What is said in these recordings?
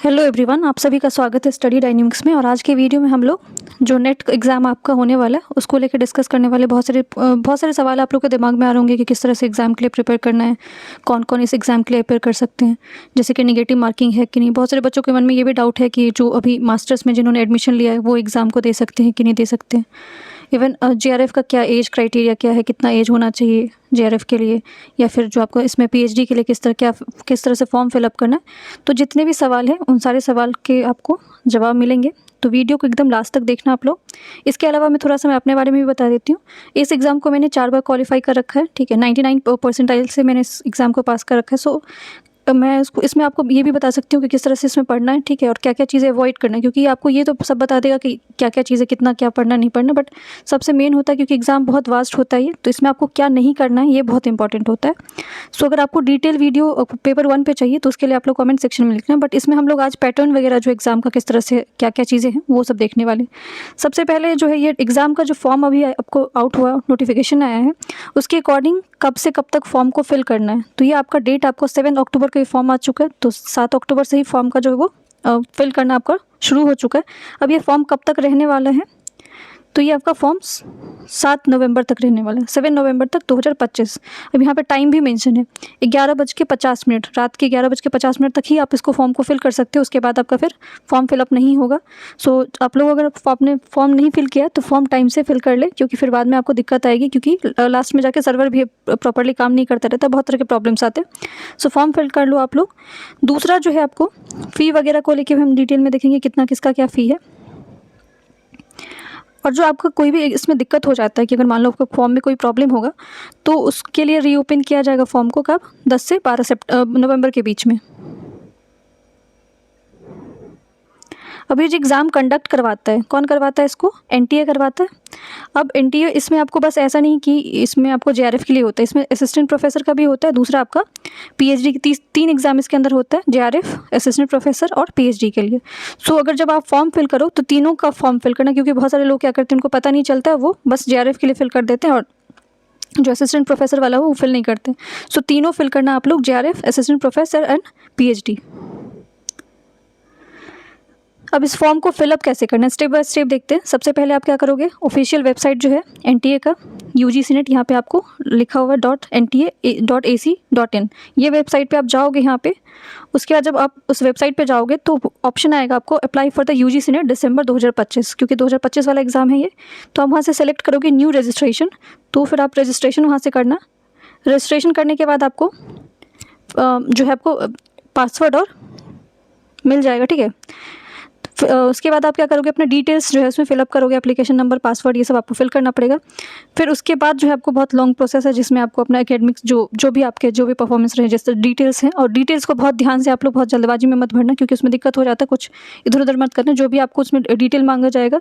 Hello everyone, आप सभी का स्वागत है स्टडी डायनेमिक्स में। और आज के वीडियो में हम लोग जो नेट एग्ज़ाम आपका होने वाला है उसको लेकर डिस्कस करने वाले। बहुत सारे सवाल आप लोग के दिमाग में आ रहे होंगे कि किस तरह से एग्ज़ाम के लिए प्रिपेयर करना है, कौन कौन इस एग्ज़ाम के लिए प्रिपेयर कर सकते हैं, जैसे कि नेगेटिव मार्किंग है कि नहीं। बहुत सारे बच्चों के मन में ये भी डाउट है कि जो अभी मास्टर्स में जिन्होंने एडमिशन लिया है वो एग्ज़ाम को दे सकते हैं कि नहीं दे सकते हैं। इवन जेआरएफ का क्या एज क्राइटेरिया क्या है, कितना एज होना चाहिए जेआरएफ के लिए, या फिर जो आपको इसमें पीएचडी के लिए किस तरह से फॉर्म फिलअप करना है। तो जितने भी सवाल हैं उन सारे सवाल के आपको जवाब मिलेंगे, तो वीडियो को एकदम लास्ट तक देखना आप लोग। इसके अलावा मैं अपने बारे में भी बता देती हूँ। इस एग्ज़ाम को मैंने 4 बार क्वालिफाई कर रखा है, ठीक है। 99 परसेंटाइल से मैंने इस एग्ज़ाम को पास कर रखा है। सो मैं इसमें आपको ये भी बता सकती हूँ कि किस तरह से इसमें पढ़ना है, ठीक है, और क्या क्या चीज़ें अवॉइड करना है, क्योंकि आपको ये तो सब बता देगा कि क्या क्या चीज़ें कितना क्या पढ़ना नहीं पढ़ना, बट सबसे मेन होता है क्योंकि एग्ज़ाम बहुत वास्ट होता है ये, तो इसमें आपको क्या नहीं करना है ये बहुत इंपॉर्टेंट होता है। सो अगर आपको डिटेल वीडियो पेपर 1 पे चाहिए तो उसके लिए आप लोग कमेंट सेक्शन में लिखना। बट इसमें हम लोग आज पैटर्न वगैरह जो एग्ज़ाम का किस तरह से क्या क्या चीज़ें हैं वो सब देखने वाले। सबसे पहले जो है ये एग्ज़ाम का जो फॉर्म अभी आपको आउट हुआ, नोटिफिकेशन आया है, उसके अकॉर्डिंग कब से कब तक फॉर्म को फिल करना है। तो ये आपका डेट आपको 7 अक्टूबर का फॉर्म आ चुका है, तो 7 अक्टूबर से ही फॉर्म का जो है वो फिल करना आपका शुरू हो चुका है। अब ये फॉर्म कब तक रहने वाला है, तो ये आपका फॉर्म 7 नवंबर तक रहने वाला है, 7 नवंबर तक 2025। अब यहाँ पे टाइम भी मेंशन है 11:50, रात के 11:50 तक ही आप इसको फॉर्म को फिल कर सकते हो। उसके बाद आपका फिर फॉर्म फिलअप नहीं होगा। सो आप लोग अगर आपने फॉर्म नहीं फिल किया तो फॉर्म टाइम से फिल कर ले, क्योंकि फिर बाद में आपको दिक्कत आएगी, क्योंकि लास्ट में जाके सर्वर भी प्रॉपरली काम नहीं करता रहता, बहुत तरह के प्रॉब्लम्स आते हैं। सो फॉर्म फिल कर लो आप लोग। दूसरा जो है आपको फ़ी वगैरह को लेकर हम डिटेल में देखेंगे कितना किसका क्या फ़ी है। और जो आपका कोई भी इसमें दिक्कत हो जाता है कि अगर मान लो आपको फॉर्म में कोई प्रॉब्लम होगा तो उसके लिए रीओपन किया जाएगा फॉर्म को कब, 10 से 12 नवंबर के बीच में। अभी जो एग्ज़ाम कंडक्ट करवाता है, कौन करवाता है इसको, एनटीए करवाता है। अब एनटीए इसमें आपको बस ऐसा नहीं कि इसमें आपको जेआरएफ के लिए होता है, इसमें असिस्टेंट प्रोफेसर का भी होता है, दूसरा आपका पीएचडी की 3 एग्ज़ाम इसके अंदर होता है, जेआरएफ, असिस्टेंट प्रोफेसर और पीएचडी के लिए। सो अगर जब आप फॉर्म फिल करो तो तीनों का फॉर्म फिल करना, क्योंकि बहुत सारे लोग क्या करते हैं उनको पता नहीं चलता है, वो बस जेआरएफ के लिए फिल कर देते हैं और जो असिस्टेंट प्रोफेसर वाला हो वो फिल नहीं करते। सो तीनों फिल करना आप लोग, JRF, assistant professor and PhD. अब इस फॉर्म को फिलअप कैसे करना है, स्टेप बाय स्टेप देखते हैं। सबसे पहले आप क्या करोगे, ऑफिशियल वेबसाइट जो है एनटीए का, यूजीसी नेट, यहाँ पे आपको लिखा हुआ .nta.ac.in, ये वेबसाइट पे आप जाओगे यहाँ पे। उसके बाद जब आप उस वेबसाइट पे जाओगे तो ऑप्शन आएगा आपको apply for the UGC NET December 2025, क्योंकि 2025 वाला एग्जाम है ये। तो आप वहाँ से सेलेक्ट करोगे न्यू रजिस्ट्रेशन, तो फिर आप रजिस्ट्रेशन वहाँ से करना। रजिस्ट्रेशन करने के बाद आपको जो है आपको पासवर्ड और मिल जाएगा, ठीक है। उसके बाद आप क्या करोगे, अपने डिटेल्स जो है उसमें फिलअप करोगे, एप्लीकेशन नंबर, पासवर्ड, ये सब आपको फिल करना पड़ेगा। फिर उसके बाद जो है आपको बहुत लॉन्ग प्रोसेस है जिसमें आपको अपना एकेडमिक्स जो भी परफॉर्मेंस रहे, जैसे डिटेल्स हैं, और डिटेल्स को बहुत ध्यान से आप लोग बहुत जल्दबाजी में मत भरना, क्योंकि उसमें दिक्कत हो जाता है, कुछ इधर उधर मत करना। जो भी आपको उसमें डिटेल मांगा जाएगा,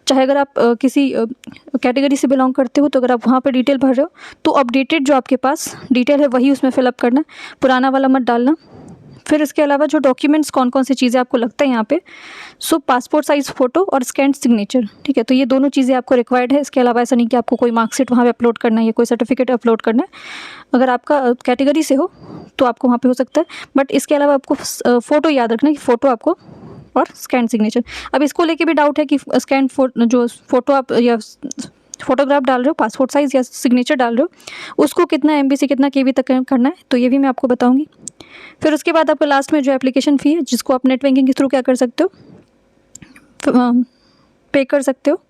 चाहे अगर आप किसी कैटेगरी से बिलोंग करते हो तो अगर आप वहाँ पर डिटेल भर रहे हो तो अपडेटेड जो आपके पास डिटेल है वही उसमें फिलअप करना, पुराना वाला मत डालना। फिर इसके अलावा जो डॉक्यूमेंट्स कौन कौन सी चीज़ें आपको लगता है यहाँ पे, सो पासपोर्ट साइज़ फ़ोटो और स्कैन सिग्नेचर, ठीक है। तो ये दोनों चीज़ें आपको रिक्वायर्ड है। इसके अलावा ऐसा नहीं कि आपको कोई मार्कशीट वहाँ पे अपलोड करना है या कोई सर्टिफिकेट अपलोड करना है। अगर आपका कैटेगरी से हो तो आपको वहाँ पे हो सकता है, बट इसके अलावा आपको फ़ोटो याद रखना कि फ़ोटो आपको और स्कैन सिग्नेचर। अब इसको लेके भी डाउट है कि जो फ़ोटो आप या फोटोग्राफ डाल रहे हो, पासपोर्ट साइज़ या सिग्नेचर डाल रहे हो, उसको कितना एमबी से कितना केबी तक करना है, तो ये भी मैं आपको बताऊंगी। फिर उसके बाद आपको लास्ट में जो एप्लीकेशन फ़ी है, जिसको आप नेट बैंकिंग के थ्रू क्या कर सकते हो, पे कर सकते हो।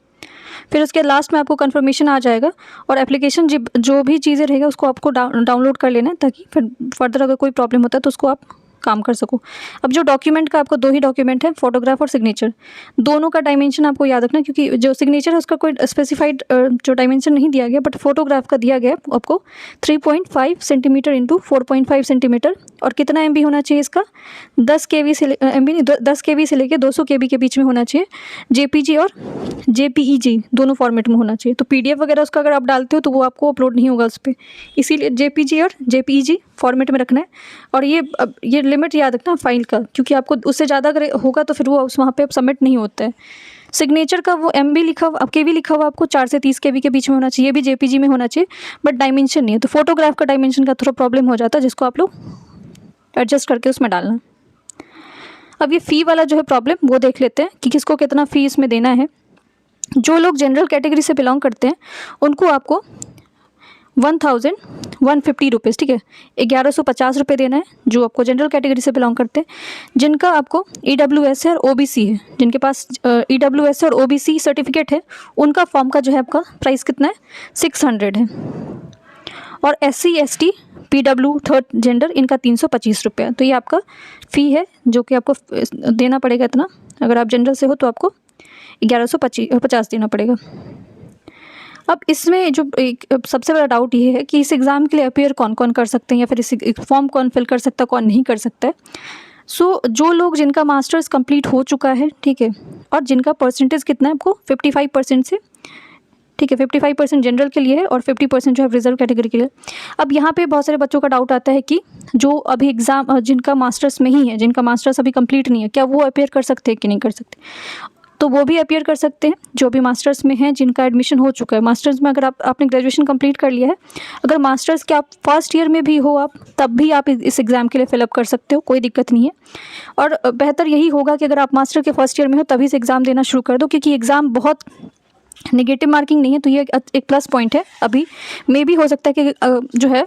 फिर उसके लास्ट में आपको कंफर्मेशन आ जाएगा, और एप्लीकेशन जो भी चीज़ें रहेगा उसको आपको डाउनलोड कर लेना है, ताकि फिर फर्दर अगर कोई प्रॉब्लम होता है तो उसको आप काम कर सको। अब जो डॉक्यूमेंट का आपको 2 ही डॉक्यूमेंट है, फोटोग्राफ और सिग्नेचर, दोनों का डायमेंशन आपको याद रखना, क्योंकि जो सिग्नेचर है उसका कोई स्पेसिफाइड जो डायमेंशन नहीं दिया गया, बट फोटोग्राफ का दिया गया आपको 3.5 सेंटीमीटर इंटू 4.5 सेंटीमीटर। और कितना एमबी होना चाहिए इसका, 10 केबी से एमबी नहीं 10 केबी से लेकर 200 केबी के बीच में होना चाहिए। जेपीजी और जेपीईजी दोनों फॉर्मेट में होना चाहिए। तो पीडीएफ वगैरह उसका अगर आप डालते हो तो वो आपको अपलोड नहीं होगा उस पर, इसीलिए जेपीजी और जेपीईजी फॉर्मेट में रखना है। और ये लिमिट याद रखना फाइल का, क्योंकि आपको उससे ज़्यादा अगर होगा तो फिर वो उस वहाँ पे सबमिट नहीं होता है। सिग्नेचर का वो एमबी लिखा हुआ, केबी लिखा हुआ आपको 4 से 30 केबी के बीच में होना चाहिए, ये भी जेपीजी में होना चाहिए, बट डायमेंशन नहीं है। तो फोटोग्राफ का डायमेंशन का थोड़ा प्रॉब्लम हो जाता है, जिसको आप लोग एडजस्ट करके उसमें डालना। अब ये फ़ी वाला जो है प्रॉब्लम वो देख लेते हैं कि किसको कितना फ़ी इसमें देना है। जो लोग जनरल कैटेगरी से बिलोंग करते हैं उनको आपको 1150 रुपीज़, ठीक है, 1150 रुपये देना है जो आपको जनरल कैटेगरी से बिलोंग करते हैं। जिनका आपको EWS है और OBC है, जिनके पास EWS और OBC सर्टिफिकेट है, उनका फॉर्म का जो है आपका प्राइस कितना है 600 है। और SC ST PW third gender इनका 325 रुपये। तो ये आपका फ़ी है जो कि आपको देना पड़ेगा इतना। अगर आप जनरल से हो तो आपको 1150 देना पड़ेगा। अब इसमें जो एक सबसे बड़ा डाउट ये है कि इस एग्ज़ाम के लिए अपीयर कौन कौन कर सकते हैं या फिर इस फॉर्म कौन फिल कर सकता है, कौन नहीं कर सकता है। सो जो लोग जिनका मास्टर्स कंप्लीट हो चुका है, ठीक है, और जिनका परसेंटेज कितना है आपको 55% से, ठीक है, 55% जनरल के लिए है और 50% जो है रिजर्व कैटेगरी के लिए। अब यहाँ पे बहुत सारे बच्चों का डाउट आता है कि जो अभी एग्ज़ाम जिनका मास्टर्स में ही है, जिनका मास्टर्स अभी कंप्लीट नहीं है, क्या वो अपीयर कर सकते हैं कि नहीं कर सकते। तो वो भी अपीयर कर सकते हैं जो भी मास्टर्स में हैं, जिनका एडमिशन हो चुका है। मास्टर्स में अगर आपने ग्रेजुएशन कंप्लीट कर लिया है, अगर मास्टर्स के आप फर्स्ट ईयर में भी हो आप, तब भी आप इस एग्ज़ाम के लिए फिलअप कर सकते हो, कोई दिक्कत नहीं है। और बेहतर यही होगा कि अगर आप मास्टर के फर्स्ट ईयर में हो तभी से एग्ज़ाम देना शुरू कर दो, क्योंकि एग्ज़ाम बहुत नेगेटिव मार्किंग नहीं है, तो ये एक प्लस पॉइंट है। अभी मे भी हो सकता है कि जो है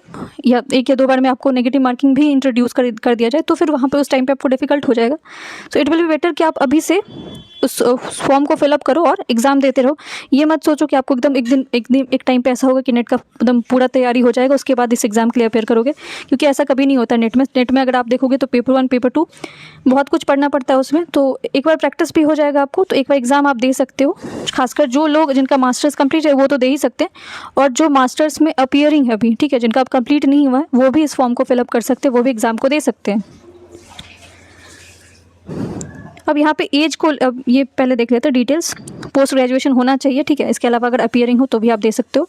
या 1 या 2 बार में आपको नेगेटिव मार्किंग भी इंट्रोड्यूस कर दिया जाए, तो फिर वहाँ पे उस टाइम पे आपको डिफ़िकल्ट हो जाएगा। So it will be better कि आप अभी से उस फॉर्म को फिलअप करो और एग्ज़ाम देते रहो। ये मत सोचो कि आपको एकदम एक टाइम पे ऐसा होगा कि नेट का एकदम पूरा तैयारी हो जाएगा, उसके बाद इस एग्ज़ाम के लिए अपेयर करोगे, क्योंकि ऐसा कभी नहीं होता। नेट में अगर आप देखोगे तो पेपर 1 पेपर 2 बहुत कुछ पढ़ना पड़ता है उसमें, तो एक बार प्रैक्टिस भी हो जाएगा आपको, तो एक बार एग्ज़ाम आप दे सकते हो। खासकर जो लोग जिनका मास्टर्स कंप्लीट है वो तो दे ही सकते हैं, और जो मास्टर्स में अपीयरिंग है अभी, ठीक है, जिनका अब कंप्लीट नहीं हुआ है, वो भी इस फॉर्म को फिलअप कर सकते हैं, वो भी एग्ज़ाम को दे सकते हैं। अब यहाँ पे एज को अब ये पहले देख लेते हैं डिटेल्स। पोस्ट ग्रेजुएशन होना चाहिए, ठीक है, इसके अलावा अगर अपीयरिंग हो तो भी आप दे सकते हो।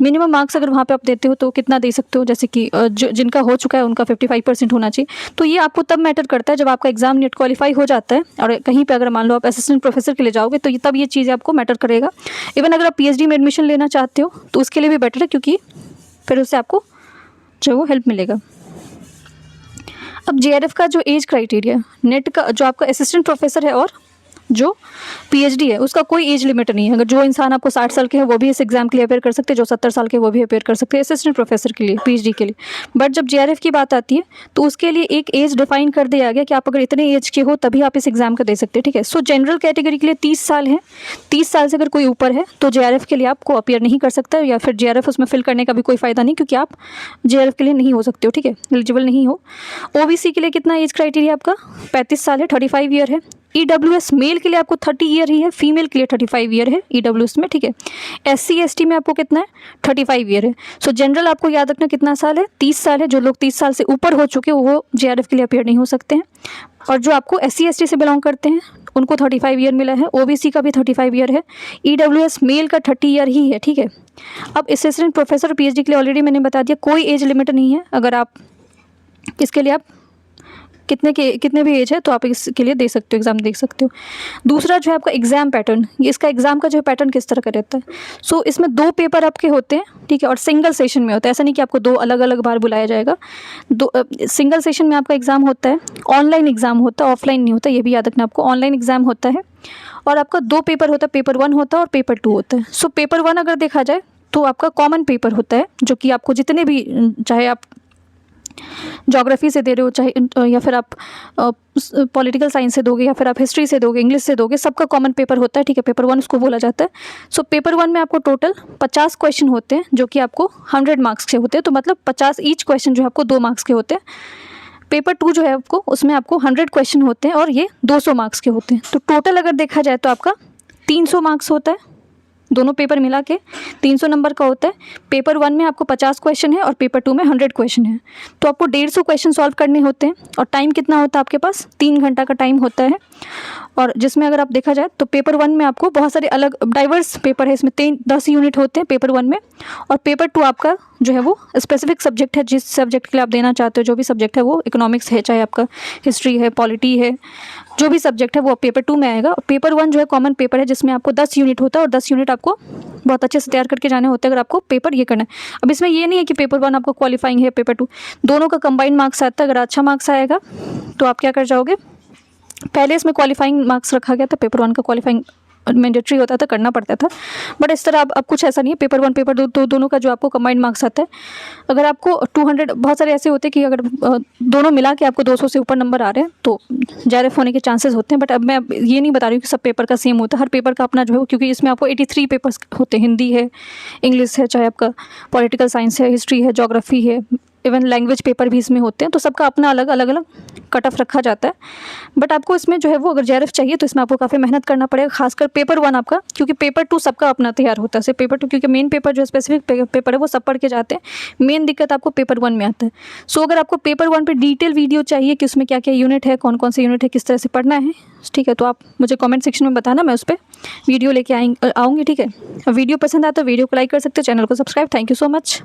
मिनिमम मार्क्स अगर वहाँ पे आप देते हो तो कितना दे सकते हो, जैसे कि जिनका हो चुका है उनका 55% होना चाहिए। तो ये आपको तब मैटर करता है जब आपका एग्जाम नेट क्वालिफाई हो जाता है, और कहीं पे अगर मान लो आप असिस्टेंट प्रोफेसर के लिए जाओगे तो तब ये चीज़ें आपको मैटर करेगा। इवन अगर आप PhD में एडमिशन लेना चाहते हो तो उसके लिए भी बेटर है, क्योंकि फिर उससे आपको जो वो हेल्प मिलेगा। अब JRF का जो एज क्राइटेरिया, नेट का जो आपका असिस्टेंट प्रोफेसर है और जो PhD है उसका कोई एज लिमिट नहीं है। अगर जो इंसान आपको 60 साल के हैं वो भी इस एग्ज़ाम के लिए अपेयर कर सकते हैं, जो 70 साल के वो भी अपेयर कर सकते हैं असिस्टेंट प्रोफेसर के लिए, PhD के लिए। बट जब JRF की बात आती है तो उसके लिए एक एज डिफाइन कर दिया गया कि आप अगर इतने एज के हो तभी आप इस एग्ज़ाम का दे सकते हैं, ठीक है। सो जनरल कैटेगरी के लिए 30 साल है, 30 साल से अगर कोई ऊपर है तो JRF के लिए आपको अपेयर नहीं कर सकता, या फिर JRF उसमें फिल करने का भी कोई फ़ायदा नहीं, क्योंकि आप JRF के लिए नहीं हो सकते हो, ठीक है, एलिजिबल नहीं हो। OBC के लिए कितना एज क्राइटेरिया आपका 35 साल है, 35 ईयर है। EWS मेल के लिए आपको 30 ईयर ही है, फीमेल के लिए 35 ईयर है EWS में, ठीक है। SC ST में आपको कितना है 35 ईयर है। सो जनरल आपको याद रखना कितना साल है 30 साल है। जो लोग 30 साल से ऊपर हो चुके वो JRF के लिए अपेयर नहीं हो सकते हैं, और जो आपको SC ST से बिलोंग करते हैं उनको 35 ईयर मिला है। OBC का भी 35 ईयर है। EWS मेल का 30 ईयर ही है, ठीक है। अब असिस्टेंट प्रोफेसर और PhD के लिए ऑलरेडी मैंने बता दिया कोई एज लिमिट नहीं है। अगर आप इसके लिए आप कितने भी एज है तो आप इसके लिए दे सकते हो, एग्ज़ाम दे सकते हो। दूसरा जो है आपका एग्ज़ाम पैटर्न, ये इसका एग्ज़ाम का जो है पैटर्न किस तरह का रहता है। सो इसमें 2 पेपर आपके होते हैं, ठीक है, और सिंगल सेशन में होता है। ऐसा नहीं कि आपको 2 अलग अलग बार बुलाया जाएगा। सिंगल सेशन में आपका एग्ज़ाम होता है, ऑनलाइन एग्ज़ाम होता है, ऑफलाइन नहीं होता, ये भी याद रखना आपको। ऑनलाइन एग्ज़ाम होता है और आपका 2 पेपर होता है, पेपर 1 होता है और पेपर 2 होता है। सो पेपर 1 अगर देखा जाए तो आपका कॉमन पेपर होता है, जो कि आपको जितने भी, चाहे आप ज्योग्राफी से दे रहे हो, चाहे या फिर आप पॉलिटिकल साइंस से दोगे, या फिर आप हिस्ट्री से दोगे, इंग्लिश से दोगे, सबका कॉमन पेपर होता है, ठीक है। पेपर 1 उसको बोला जाता है। सो पेपर 1 में आपको टोटल 50 क्वेश्चन होते हैं, जो कि आपको 100 मार्क्स के होते हैं। तो मतलब 50 ईच क्वेश्चन जो है आपको 2 मार्क्स के होते हैं। पेपर 2 जो है आपको उसमें आपको 100 क्वेश्चन होते हैं और ये 200 मार्क्स के होते हैं। तो टोटल अगर देखा जाए तो आपका 300 मार्क्स होता है, दोनों पेपर मिला के 300 नंबर का होता है। पेपर 1 में आपको 50 क्वेश्चन है और पेपर 2 में 100 क्वेश्चन है। तो आपको 150 क्वेश्चन सॉल्व करने होते हैं, और टाइम कितना होता है आपके पास 3 घंटा का टाइम होता है। और जिसमें अगर आप देखा जाए तो पेपर 1 में आपको बहुत सारे अलग डाइवर्स पेपर है, इसमें 10 यूनिट होते हैं पेपर 1 में। और पेपर 2 आपका जो है वो स्पेसिफिक सब्जेक्ट है, जिस सब्जेक्ट के लिए आप देना चाहते हो, जो भी सब्जेक्ट है, वो इकोनॉमिक्स है, चाहे आपका हिस्ट्री है, पॉलिटी है, जो भी सब्जेक्ट है वो पेपर 2 में आएगा। पेपर 1 जो है कॉमन पेपर है, जिसमें आपको 10 यूनिट होता है, और 10 यूनिट आपको बहुत अच्छे से तैयार करके जाने होते हैं अगर आपको पेपर ये करना है। अब इसमें ये नहीं है कि पेपर 1 आपको क्वालिफाइंग है, पेपर 2 दोनों का कंबाइंड मार्क्स आता है। अगर अच्छा मार्क्स आएगा तो आप क्या कर जाओगे, पहले इसमें क्वालिफाइंग मार्क्स रखा गया था, पेपर 1 का क्वालिफाइंग मैंडेटरी होता था, करना पड़ता था। बट इस तरह अब कुछ ऐसा नहीं है, पेपर 1 पेपर 2 दोनों का जो आपको कंबाइंड मार्क्स आता है, अगर आपको 200, बहुत सारे ऐसे होते हैं कि अगर दोनों मिला के आपको 200 से ऊपर नंबर आ रहे हैं तो JRF होने के चांसेस होते हैं। बट अब मैं ये नहीं बता रही हूँ कि सब पेपर का सेम होता है, हर पेपर का अपना जो है, क्योंकि इसमें आपको 83 पेपर्स होते हैं, हिंदी है, इंग्लिश है, चाहे आपका पॉलिटिकल साइंस है, हिस्ट्री है, जोग्राफी है, इवन लैंग्वेज पेपर भी इसमें होते हैं, तो सबका अपना अलग अलग कट ऑफ रखा जाता है। बट आपको इसमें जो है वो अगर JRF चाहिए तो इसमें आपको काफ़ी मेहनत करना पड़ेगा, खासकर पेपर 1 आपका, क्योंकि पेपर 2 सबका अपना तैयार होता है। सिर्फ पेपर 2 क्योंकि मेन पेपर जो स्पेसिफिक पेपर है वो सब पढ़ के जाते हैं, मेन दिक्कत आपको पेपर 1 में आता है। सो अगर आपको पेपर 1 पे डिटेल वीडियो चाहिए कि उसमें क्या क्या यूनिट है, कौन कौन से यूनिट है, किस तरह से पढ़ना है, ठीक है, तो आप मुझे कमेंट सेक्शन में बताना, मैं उस पर वीडियो लेके आऊँगी, ठीक है। वीडियो पसंद आया तो वीडियो को लाइक कर सकते हैं, चैनल को subscribe. Thank you so much.